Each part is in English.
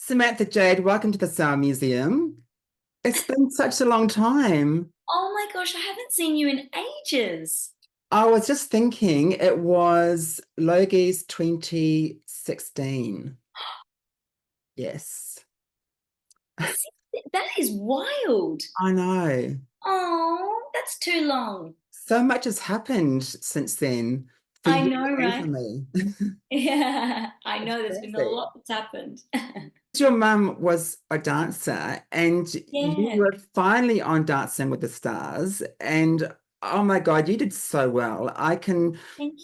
Samantha Jade, welcome to the Sound Museum. It's been such a long time. Oh my gosh, I haven't seen you in ages. I was just thinking it was Logie's 2016. Yes, That is wild. I know. Oh, that's too long. So much has happened since then for I you know, and for right? me. Yeah, I It's know there's been a crazy. lot that's happened. Your mum was a dancer and you Yeah, were finally on Dancing with the Stars. And oh my God, you did so well. thank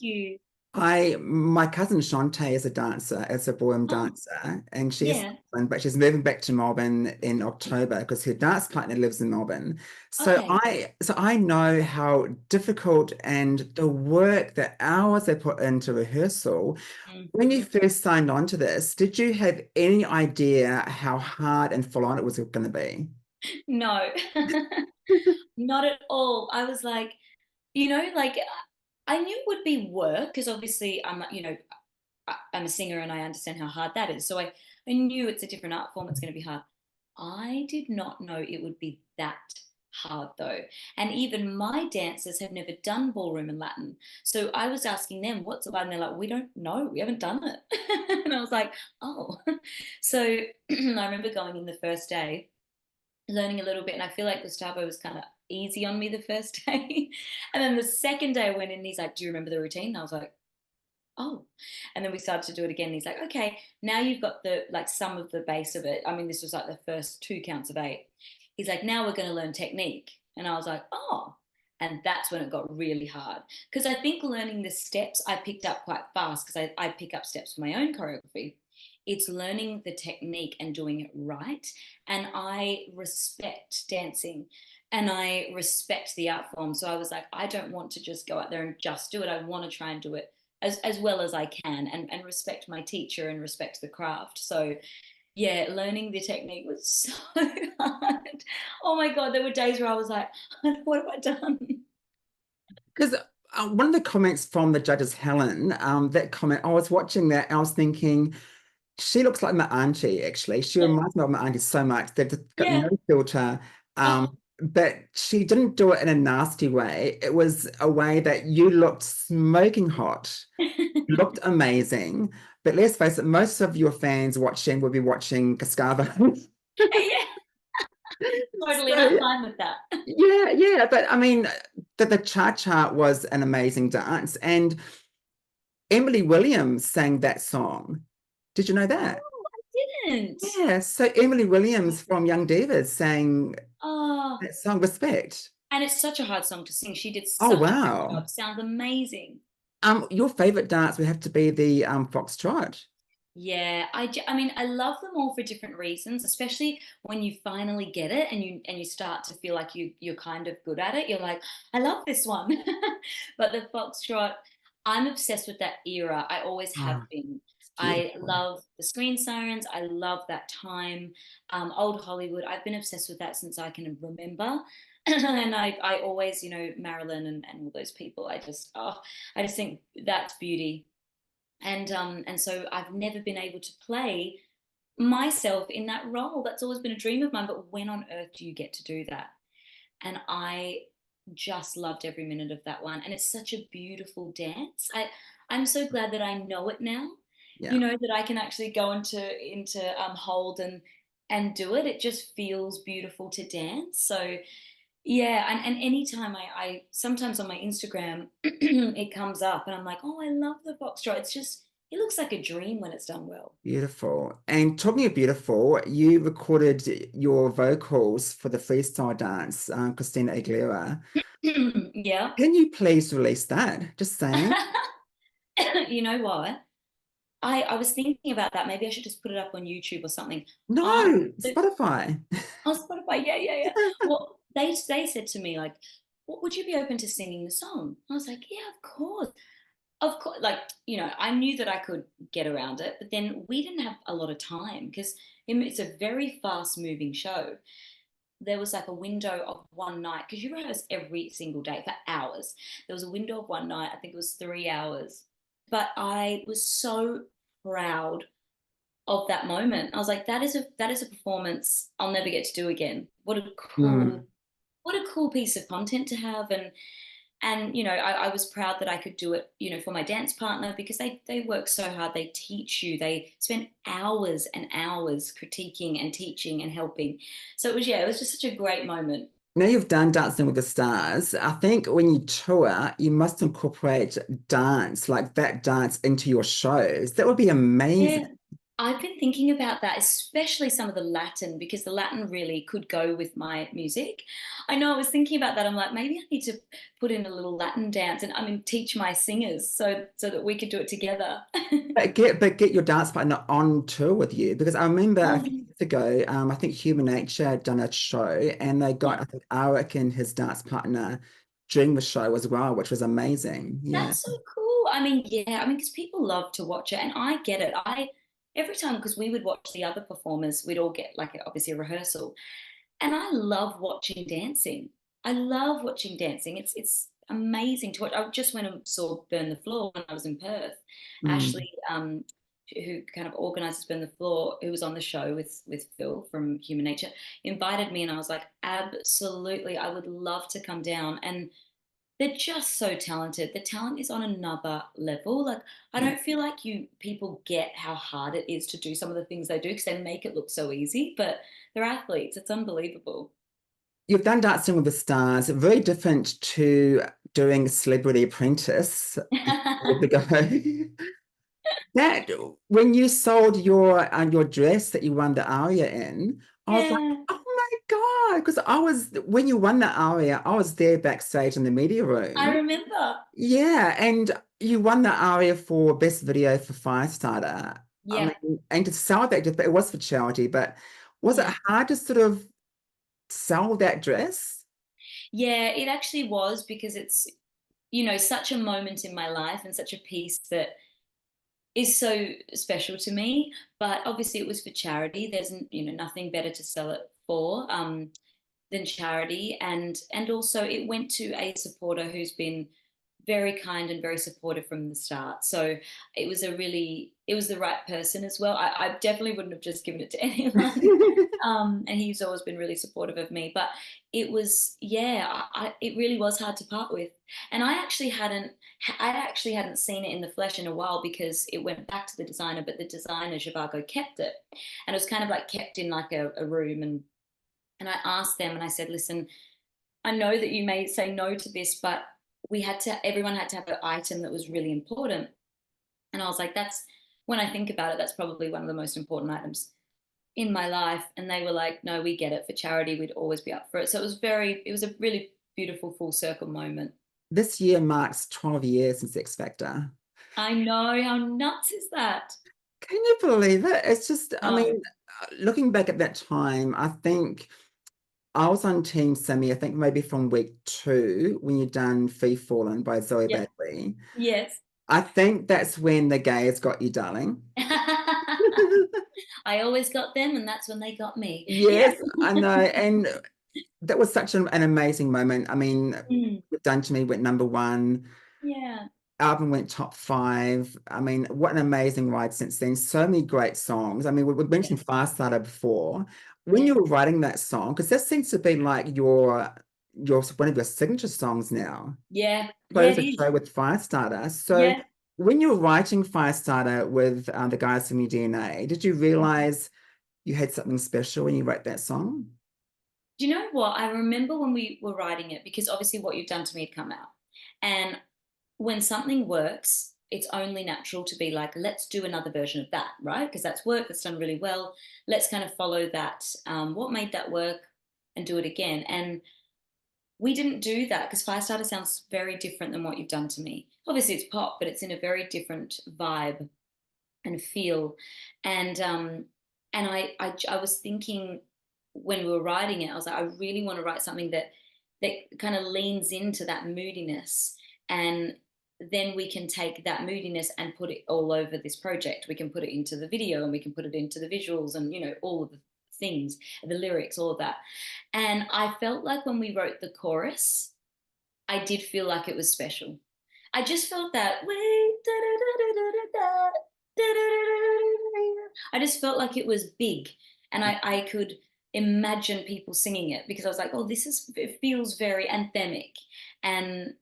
you. My cousin Shantae is a dancer, is a ballroom Oh, dancer, and yeah. but she's moving back to Melbourne in October because her dance partner lives in Melbourne. Okay. So I know how difficult and the work, the hours they put into rehearsal. When you Mhm. first signed on to this, did you have any idea how hard and full on it was going to be? No, not at all. I was like, like I knew it would be work because obviously I'm a singer and I understand how hard that is. So I knew it's a different art form. It's going to be hard. I did not know it would be that hard though. And even my dancers have never done ballroom and Latin. So I was asking them, what's it like? And they're like, we don't know. We haven't done it. And I was like, oh. So I remember going in the first day, learning a little bit. And I feel like Gustavo was kind of easy on me the first day. And then the second day I went in, he's like, do you remember the routine? And I was like, oh. And then we started to do it again. He's like, okay, now you've got the like some of the base of it. I mean, this was like the first two counts of eight. He's like, now we're going to learn technique. And I was like, oh. And that's when it got really hard. Because I think learning the steps I picked up quite fast because I pick up steps for my own choreography. It's learning the technique and doing it right. And I respect dancing and I respect the art form. So I was like, I don't want to just go out there and just do it. I want to try and do it as well as I can and respect my teacher and respect the craft. So yeah, learning the technique was so hard. Oh my God, there were days where I was like, what have I done? Because one of the comments from the judges, Helen, that comment, I was watching that, I was thinking, she looks like my auntie, actually. She Yeah. reminds me of my auntie so much. They've just got no Yeah. filter. Oh, But she didn't do it in a nasty way. It was a way that you looked smoking hot, you looked amazing. But let's face it, most of your fans watching will be watching Cascava. yeah, totally. And I'm So fine with that. yeah. But I mean, the cha-cha was an amazing dance. And Emily Williams sang that song. Did you know that? Oh, I didn't. Yeah, so Emily Williams from Young Divas sang Oh, that song Respect. and it's such a hard song to sing. She did Oh such a great wow. job. Sounds amazing. Your favorite dance would have to be the foxtrot. Yeah, I mean, I love them all for different reasons, especially when you finally get it and you start to feel like you're kind of good at it. You're like, I love this one. But the foxtrot, I'm obsessed with that era. I always have Oh, been. it's I beautiful. love the screen sirens. I love that time. Old Hollywood. I've been obsessed with that since I can remember. And I always, Marilyn and all those people. I just think that's beauty and so I've never been able to play myself in that role. That's always been a dream of mine. But when on earth do you get to do that? And I just loved every minute of that one. And it's such a beautiful dance. I'm so glad that I know it now. Yeah. That I can actually go into hold and do it. It just feels beautiful to dance. So yeah, and anytime I sometimes on my Instagram it comes up and I'm like, oh, I love the foxtrot. It looks like a dream when it's done well. Beautiful. And talking of beautiful, you recorded your vocals for the freestyle dance, Christina Aguilera. Yeah. Can you please release that? Just saying. You know what? I was thinking about that. Maybe I should just put it up on YouTube or something. Uh, No, the- Spotify. on Spotify, yeah. Well, they said to me like, would you be open to singing the song? I was like, yeah, of course. Of course, like, I knew that I could get around it, but then we didn't have a lot of time because it's a very fast moving show. There was like a window of one night because you rehearse every single day for hours. There was a window of one night, I think it was 3 hours. But I was so proud of that moment. I was like, that is a performance I'll never get to do again. Mm. What a cool piece of content to have. And I was proud that I could do it, for my dance partner, because they work so hard. They teach you. They spend hours and hours critiquing and teaching and helping. So it was just such a great moment. Now you've done Dancing with the Stars. I think when you tour, you must incorporate dance, like that dance into your shows. That would be Yeah, amazing. I've been thinking about that, especially some of the Latin, because the Latin really could go with my music. I know I was thinking about that. I'm like, maybe I need to put in a little Latin dance and teach my singers so that we could do it together. But get your dance partner on tour with you because I remember a few Um, years ago, I think Human Nature had done a show and they got yeah, I think Arik and his dance partner during the show as well, which was amazing. Yeah. that's so cool. Yeah, because people love to watch it, and I get it. I every time, because we would watch the other performers, we'd all get like obviously a rehearsal, and I love watching dancing. I love watching dancing. It's amazing to watch. I just went and saw Burn the Floor when I was in Perth. Mm. Ashley, who kind of organises Burn the Floor, who was on the show with Phil from Human Nature, invited me, and I was like, absolutely, I would love to come down. And they're just so talented. The talent is on another level. Like, I Yeah. don't feel like you people get how hard it is to do some of the things they do, because they make it look so easy, but they're athletes. It's unbelievable. You've done Dancing with the Stars, very different to doing Celebrity Apprentice years ago. That when you sold your dress that you won the aria in, I was like, Yeah, oh my God, because I was when you won the aria, I was there backstage in the media I room. remember. Yeah, and you won the aria for best video for Firestarter. I Yeah, mean, and to sell that, it was for charity, but was it yeah. hard to sort of sell that dress? Yeah, it actually was, because it's, such a moment in my life and such a piece that is so special to me. But obviously it was for charity. There's, nothing better to sell it for. Than charity, and also it went to a supporter who's been very kind and very supportive from the start. So it was the right person as well. I definitely wouldn't have just given it to anyone. And he's always been really supportive of me. But it was, yeah, it really was hard to part with. And I actually hadn't seen it in the flesh in a while, because it went back to the designer, but the designer Zhivago kept it, and it was kind of like kept in like a room. And I asked them, and I said, listen, I know that you may say no to this, but everyone had to have an item that was really important. And I was like, when I think about it, that's probably one of the most important items in my life. And they were like, no, we get it. For charity, we'd always be up for it. So it was a really beautiful full circle moment. This year marks 12 years since X Factor. I know. How nuts is that? Can you believe it? It's just, I No. mean, looking back at that time, I think I was on Team Sammy, I think maybe from week 2 when you done Free Fallen by Zoe Yeah. Bailey. Yes. I think that's when the gays got you, darling. I always got them, and that's when they got me. Yeah. Yes, I know. And that was such an amazing moment. I mean, Mm, Done to Me went number 1. yeah. Album went top 5. I mean, what an amazing ride since then. So many great songs. I mean, we Yeah. mentioned Firestarter before. When Yeah. you were writing that song, because that seems to be like your one of your signature songs now. Yeah. Yeah, Close it the is. show with Firestarter. So Yeah. when you were writing Firestarter with the guys from your DNA, did you realize you had something special when you wrote that song? Do you know what? I remember when we were writing it, because obviously What You've Done to Me had come out. And when something works, it's only natural to be like, let's do another version of that, right? Because that's work, that's done really well. Let's kind of follow that, what made that work, and do it again. And we didn't do that, because Firestarter sounds very different than What You've Done to Me. Obviously, it's pop, but it's in a very different vibe and feel. And I was thinking, when we were writing it, I was like, I really want to write something that kind of leans into that moodiness, and then we can take that moodiness and put it all over this project. We can put it into the video, and we can put it into the visuals, and all of the things, the lyrics, all of that. And I felt like when we wrote the chorus, I did feel like it was special. I just felt that way, da, da, da, da, da, da, I just felt like it was big, and I could imagine people singing it because I was like, oh, it feels very anthemic, and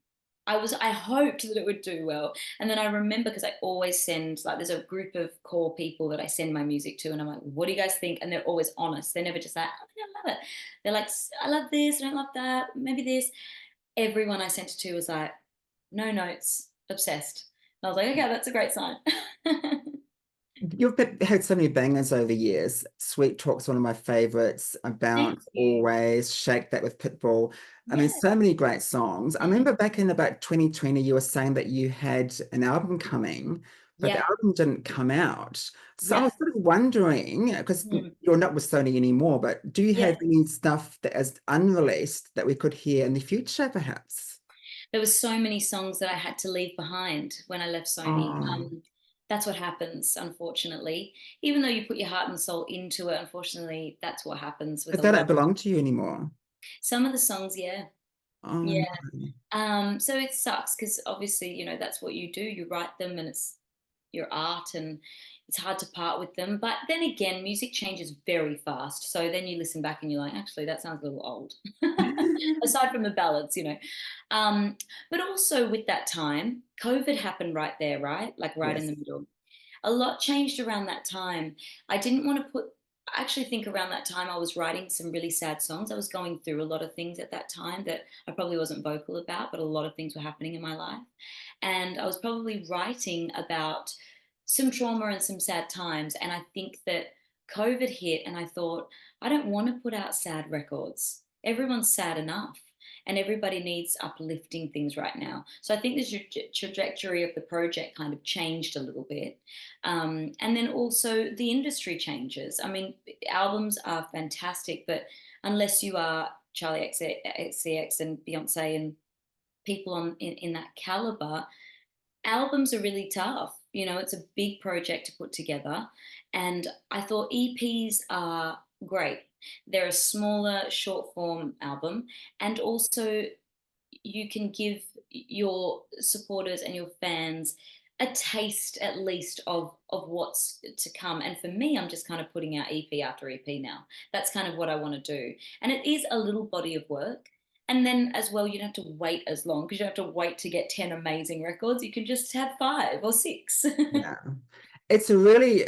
I hoped that it would do well. And then I remember, because I always send, like, there's a group of core people that I send my music to, and I'm like, what do you guys think? And they're always honest. They're never just like, oh, yeah, I love it. They're like, I love this, I don't love that, maybe this. Everyone I sent it to was like, no notes, obsessed. And I was like, okay, that's a great sign. You've had so many bangers over years. Sweet Talk's one of my favorites. Thank About you. Always, Shake That with Pitbull. I mean, Yeah. so many great songs. I remember back in about 2020, you were saying that you had an album coming, but the Yeah. album didn't come out. So I Yeah. was sort of wondering, because Mm. you're not with Sony anymore, but do you Yeah. have any stuff that is unreleased that we could hear in the future, perhaps? There was so many songs that I had to leave behind when I left Sony. Oh, That's what happens, unfortunately. Even though you put your heart and soul into it, unfortunately, that's what happens with but a they lot. don't belong to you anymore. Some of the songs, yeah. Oh, Yeah. no. So it sucks because obviously, that's what you do. You write them, and it's your art, and it's hard to part with them. But then again, music changes very fast. So then you listen back and you're like, actually, that sounds a little old. Aside from the ballads, Um, but also with that time, COVID happened right there, right? Like right in Yes. the middle. A lot changed around that time. I didn't want to I actually think around that time I was writing some really sad songs. I was going through a lot of things at that time that I probably wasn't vocal about, but a lot of things were happening in my life. And I was probably writing about some trauma and some sad times. And I think that COVID hit, and I thought, I don't want to put out sad records. Everyone's sad enough. And everybody needs uplifting things right now. So I think the trajectory of the project kind of changed a little bit. And then also the industry changes. I mean, albums are fantastic, but unless you are Charlie XCX and Beyonce and people in that caliber, albums are really tough. It's a big project to put together. And I thought EPs are great. They're a smaller, short form album. And also, you can give your supporters and your fans a taste, at least, of what's to come. And for me, I'm just kind of putting out EP after EP now. That's kind of what I want to do. And it is a little body of work. And then as well, you don't have to wait as long, because you don't have to wait to get 10 amazing records. You can just have 5 or 6. Yeah. It's a really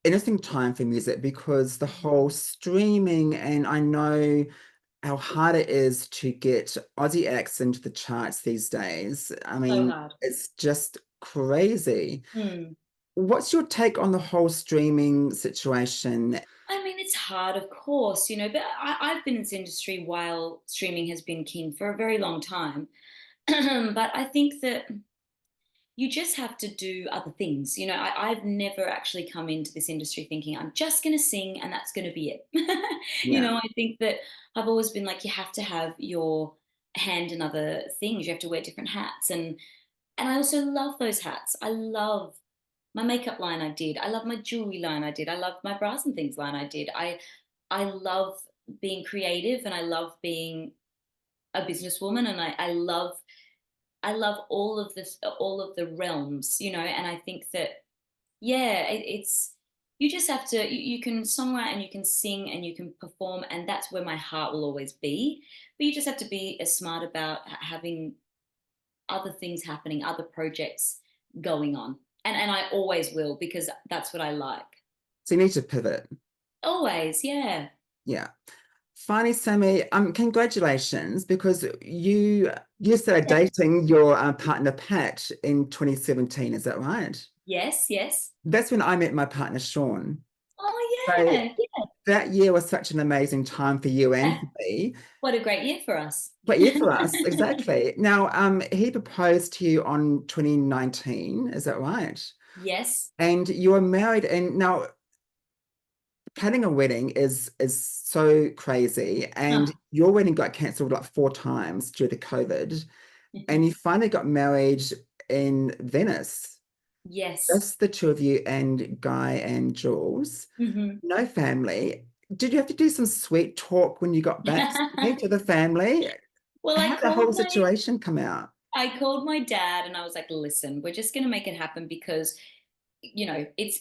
interesting time for music because the whole streaming, and I know how hard it is to get Aussie acts into the charts these days. I So mean, hard. it's just crazy. Hmm. What's your take on the whole streaming situation? I mean, it's hard, of course, but I've been in this industry while streaming has been king for a very long time. But I think that you just have to do other things. I've never actually come into this industry thinking I'm just going to sing and that's going to be it. Yeah. I think that I've always been like, you have to have your hand in other things. You have to wear different hats. And I also love those hats. I love my makeup line I did. I love my jewelry line I did. I love my bras and things line I did. I love being creative, and I love being a businesswoman, and I love all of the realms, and I think that, yeah, it's you just have to you can songwrite and you can sing and you can perform, and that's where my heart will always be. But you just have to be as smart about having other things happening, other projects going on. And I always will, because that's what I like. So you need to pivot. Always, yeah. Yeah. Finally, Sammy, congratulations, because you started dating your partner Pat in 2017. Is that right? Yes, yes. That's when I met my partner Sean. Oh So yeah, yeah. that year was such an amazing time for you and for me. What a great year for us. But yeah, for us, exactly. Now, he proposed to you on 2019. Is that right? Yes. And you were married, and now planning a wedding is so crazy. And Huh. your wedding got cancelled like 4 times due to COVID, and you finally got married in Venice. Yes. Just the two of you and Guy and Jules. Hmm. No family. Did you have to do some sweet talk when you got back to the family? Well, How did the whole situation come out? I called my dad and I was like, listen, we're just going to make it happen, because you know, it's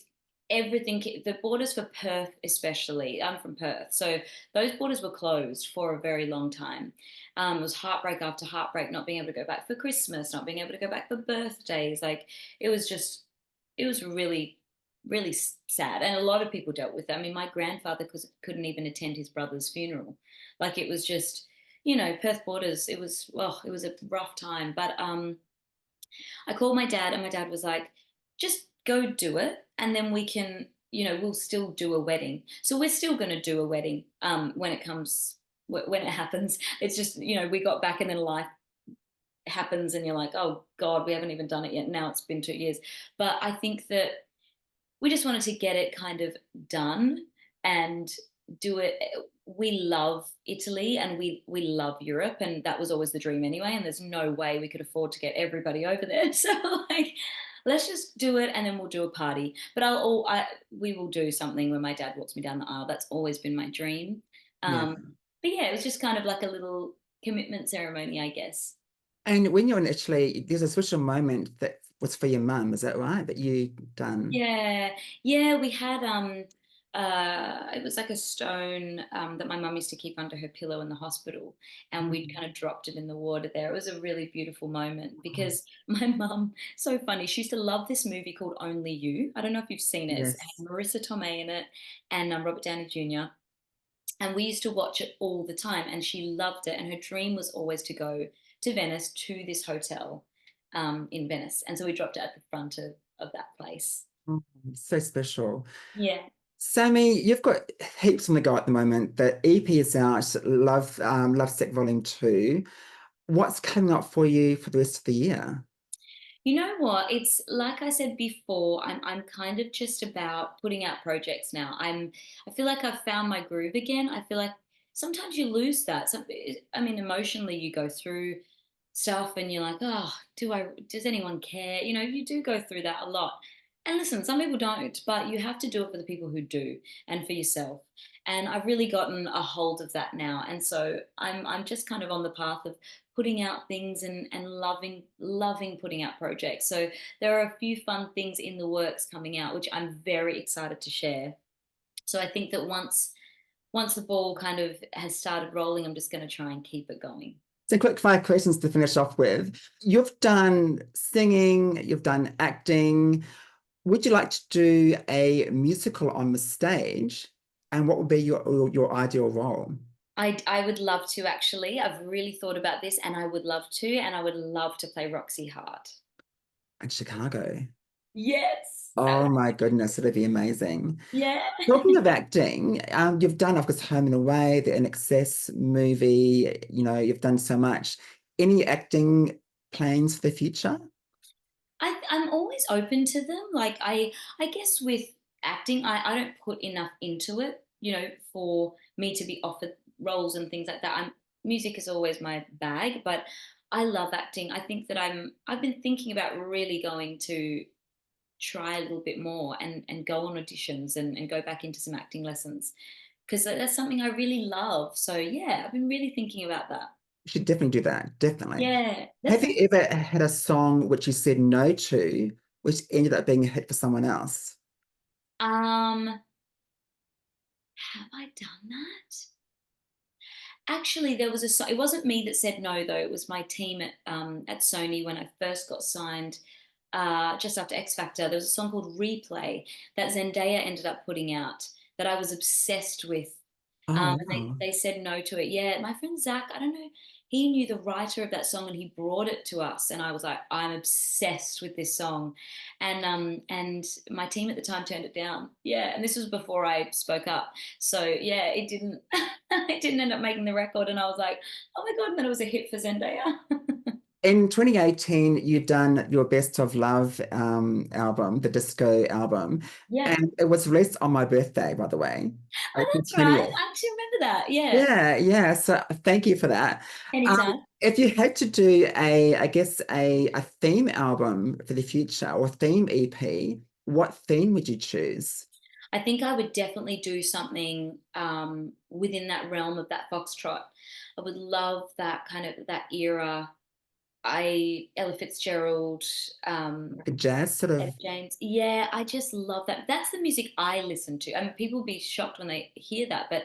everything. The borders for Perth, especially, I'm from Perth, so those borders were closed for a very long time. It was heartbreak after heartbreak, not being able to go back for Christmas, not being able to go back for birthdays. Like, it was just, it was really, really sad. And a lot of people dealt with it. I mean, my grandfather couldn't even attend his brother's funeral. Like, it was just, you know, Perth borders, it was, well, it was a rough time. But I called my dad, and my dad was like, just go do it, and then we can, you know, we'll still do a wedding. So we're still going to do a wedding when it comes, when it happens. It's just, you know, we got back, and then life happens, and you're like, oh God, we haven't even done it yet. Now it's been 2 years. But I think that we just wanted to get it kind of done and do it. We love Italy, and we love Europe, and that was always the dream anyway. And there's no way we could afford to get everybody over there. So, like, let's just do it, and then we'll do a party. But we will do something when my dad walks me down the aisle. That's always been my dream. Yeah. But yeah, it was just kind of like a little commitment ceremony, I guess. And when you're in Italy, there's a special moment that was for your mum, is that right? That you done? Yeah, yeah, we had it was like a stone that my mum used to keep under her pillow in the hospital, and we'd kind of dropped it in the water there. It was a really beautiful moment Oh, because my mum, so funny, she used to love this movie called Only You. I don't know if you've seen it. It's yes. Marissa Tomei in it, and Robert Downey Jr. And we used to watch it all the time, and she loved it. And her dream was always to go to Venice, to this hotel in Venice. And so we dropped it at the front of that place. Oh, so special. Yeah. Sammy, you've got heaps on the go at the moment. The EP is out, Love Sick Volume 2. What's coming up for you for the rest of the year? You know what? It's like I said before, I'm kind of just about putting out projects now. I feel like I've found my groove again. I feel like sometimes you lose that. I mean, emotionally you go through stuff, and you're like, oh, does anyone care? You know, you do go through that a lot. And listen, some people don't, but you have to do it for the people who do, and for yourself. And I've really gotten a hold of that now. And so I'm just kind of on the path of putting out things, and loving putting out projects. So there are a few fun things in the works coming out, which I'm very excited to share. So I think that once the ball kind of has started rolling, I'm just going to try and keep it going. So, quick five questions to finish off with. You've done singing, you've done acting. Would you like to do a musical on the stage? And what would be your ideal role? I would love to, actually. I've really thought about this, and I would love to, and I would love to play Roxy Hart. In Chicago. Yes. Oh my goodness, it'd be amazing. Yeah. Talking of acting, you've done, of course, Home and Away, the In Excess movie, you've done so much. Any acting plans for the future? I'm always open to them. Like, I guess with acting, I don't put enough into it, you know, for me to be offered roles and things like that. Music is always my bag, but I love acting. I think that I've been thinking about really going to try a little bit more, and go on auditions, and go back into some acting lessons, because that's something I really love. So yeah, I've been really thinking about that. You should definitely do that, definitely. Yeah, Have that's you ever had a song which you said no to, which ended up being a hit for someone else? have I done that? Actually, there was it wasn't me that said no, though. It was my team at Sony when I first got signed, just after X Factor. There was a song called Replay that Zendaya ended up putting out that I was obsessed with. Oh, And wow. they said no to it. Yeah, my friend Zach, I don't know, he knew the writer of that song, and he brought it to us, and I was like, I'm obsessed with this song. And my team at the time turned it down. Yeah, and this was before I spoke up. So yeah, it didn't it didn't end up making the record, and I was like, oh my God, and then it was a hit for Zendaya. In 2018, you've done your Best of Love album, the disco album, Yeah. and it was released on my birthday, by the way, Oh, April that's right. 20th. I actually remember that. Yeah. Yeah, yeah. So thank you for that. Anytime. If you had to do I guess a theme album for the future or theme EP, what theme would you choose? I think I would definitely do something within that realm of that foxtrot. I would love that kind of that era, Ella Fitzgerald, The jazz sort of. Ed James. Yeah, I just love that. That's the music I listen to. I mean, people will be shocked when they hear that, but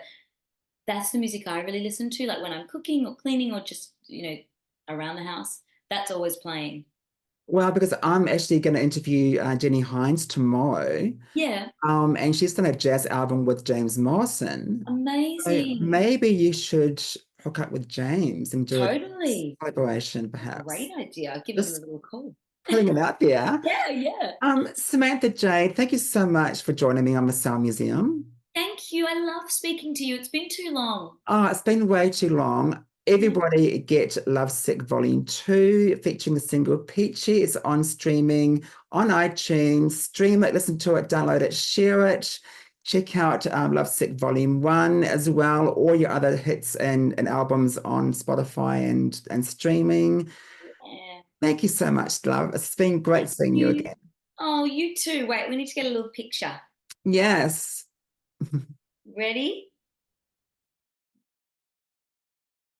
that's the music I really listen to. Like when I'm cooking or cleaning or just, around the house, that's always playing. Well, because I'm actually going to interview Jenny Hines tomorrow, Yeah, and she's done a jazz album with James Morrison. So amazing. maybe you should hook up with James and do a Totally. collaboration, Great perhaps. idea. I'll give him a Just little call. putting it out there. Yeah, yeah. Samantha Jade, thank you so much for joining me on the Sound Museum. Thank you. I love speaking to you. It's been too long. Oh, it's been way too long. Yeah. Everybody get Lovesick Volume 2 featuring the single Peachy. It's on streaming on iTunes. Stream it, listen to it, download it, share it. Check out Lovesick Volume 1 as well, all your other hits and albums on Spotify and streaming. Yeah. Thank you so much, love. It's been great Thank seeing you you. again. Oh, you too. Wait, we need to get a little picture. Yes. Ready?